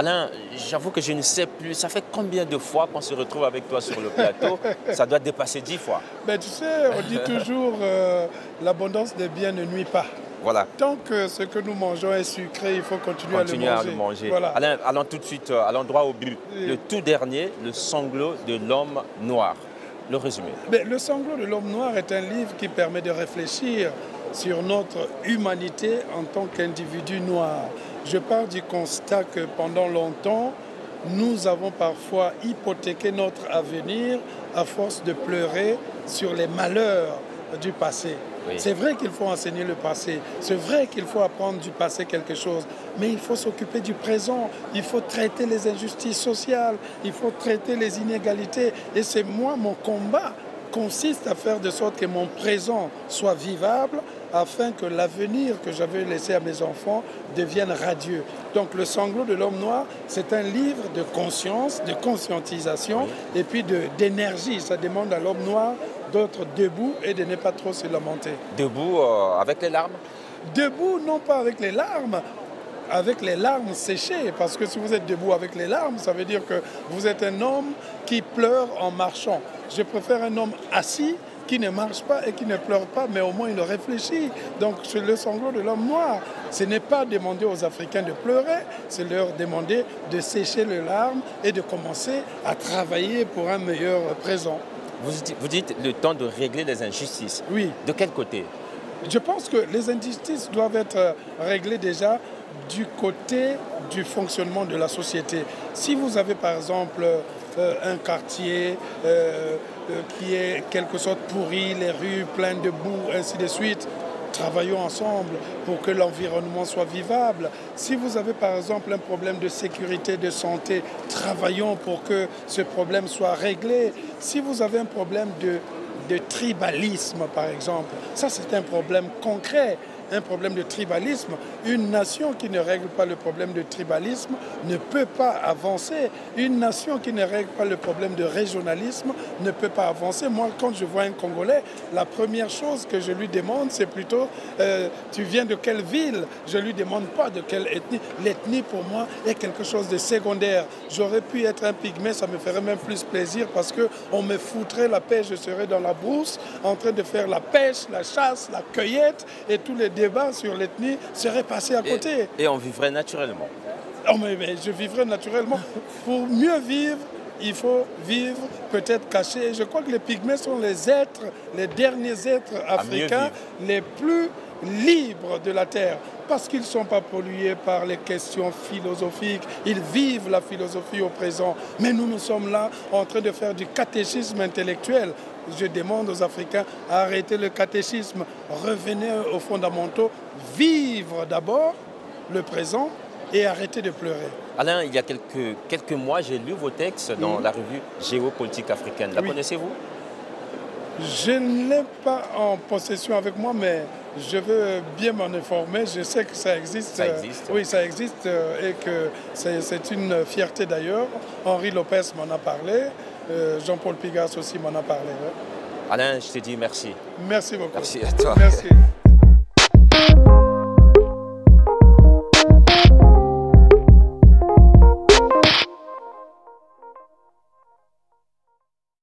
Alain, j'avoue que je ne sais plus, ça fait combien de fois qu'on se retrouve avec toi sur le plateau? Ça doit dépasser 10 fois. Ben, tu sais, on dit toujours l'abondance des biens ne nuit pas. Voilà. Tant que ce que nous mangeons est sucré, il faut continuer À le manger. Voilà. Alain, allons tout de suite, allons droit au but. Le tout dernier, Le sanglot de l'homme noir. Le résumé. Mais Le sanglot de l'homme noir est un livre qui permet de réfléchir sur notre humanité en tant qu'individu noir. Je pars du constat que pendant longtemps, nous avons parfois hypothéqué notre avenir à force de pleurer sur les malheurs du passé. Oui. C'est vrai qu'il faut enseigner le passé, c'est vrai qu'il faut apprendre du passé quelque chose, mais il faut s'occuper du présent, il faut traiter les injustices sociales, il faut traiter les inégalités. Et c'est moi, mon combat consiste à faire de sorte que mon présent soit vivable afin que l'avenir que j'avais laissé à mes enfants devienne radieux. Donc Le sanglot de l'homme noir, c'est un livre de conscience, de conscientisation et puis d'énergie. Ça demande à l'homme noir d'être debout et de ne pas trop se lamenter. Debout avec les larmes? Debout, non pas avec les larmes séchées, parce que si vous êtes debout avec les larmes, ça veut dire que vous êtes un homme qui pleure en marchant. Je préfère un homme assis qui ne marche pas et qui ne pleure pas, mais au moins il réfléchit. Donc Le sanglot de l'homme noir, ce n'est pas demander aux Africains de pleurer, c'est leur demander de sécher les larmes et de commencer à travailler pour un meilleur présent. Vous dites le temps de régler les injustices. Oui. De quel côté? Je pense que les injustices doivent être réglées déjà du côté du fonctionnement de la société. Si vous avez par exemple un quartier qui est quelque sorte pourri, les rues pleines de boue, ainsi de suite, travaillons ensemble pour que l'environnement soit vivable. Si vous avez par exemple un problème de sécurité, de santé, travaillons pour que ce problème soit réglé. Si vous avez un problème de tribalisme, par exemple, ça c'est un problème concret. Un problème de tribalisme, une nation qui ne règle pas le problème de tribalisme ne peut pas avancer. Une nation qui ne règle pas le problème de régionalisme ne peut pas avancer. Moi, quand je vois un Congolais, la première chose que je lui demande, c'est plutôt tu viens de quelle ville? Je ne lui demande pas de quelle ethnie. L'ethnie, pour moi, est quelque chose de secondaire. J'aurais pu être un pygmée, ça me ferait même plus plaisir parce qu'on me foutrait la paix, je serais dans la brousse en train de faire la pêche, la chasse, la cueillette et tous les débats sur l'ethnie seraient passés à côté. Et on vivrait naturellement. Oh, mais je vivrais naturellement. Pour mieux vivre, il faut vivre peut-être caché. Je crois que les pygmées sont les derniers êtres africains les plus libres de la terre. Parce qu'ils ne sont pas pollués par les questions philosophiques. Ils vivent la philosophie au présent. Mais nous sommes là en train de faire du catéchisme intellectuel. Je demande aux Africains à arrêter le catéchisme. Revenez aux fondamentaux. Vivre d'abord le présent et arrêter de pleurer. Alain, il y a quelques mois, j'ai lu vos textes dans la revue Géopolitique africaine. La connaissez-vous? Je ne l'ai pas en possession avec moi, mais je veux bien m'en informer. Je sais que ça existe. Ça existe. Oui, ça existe et que c'est une fierté d'ailleurs. Henri Lopez m'en a parlé. Jean-Paul Pigas aussi m'en a parlé. Alain, je te dis merci. Merci beaucoup. Merci à toi. Merci.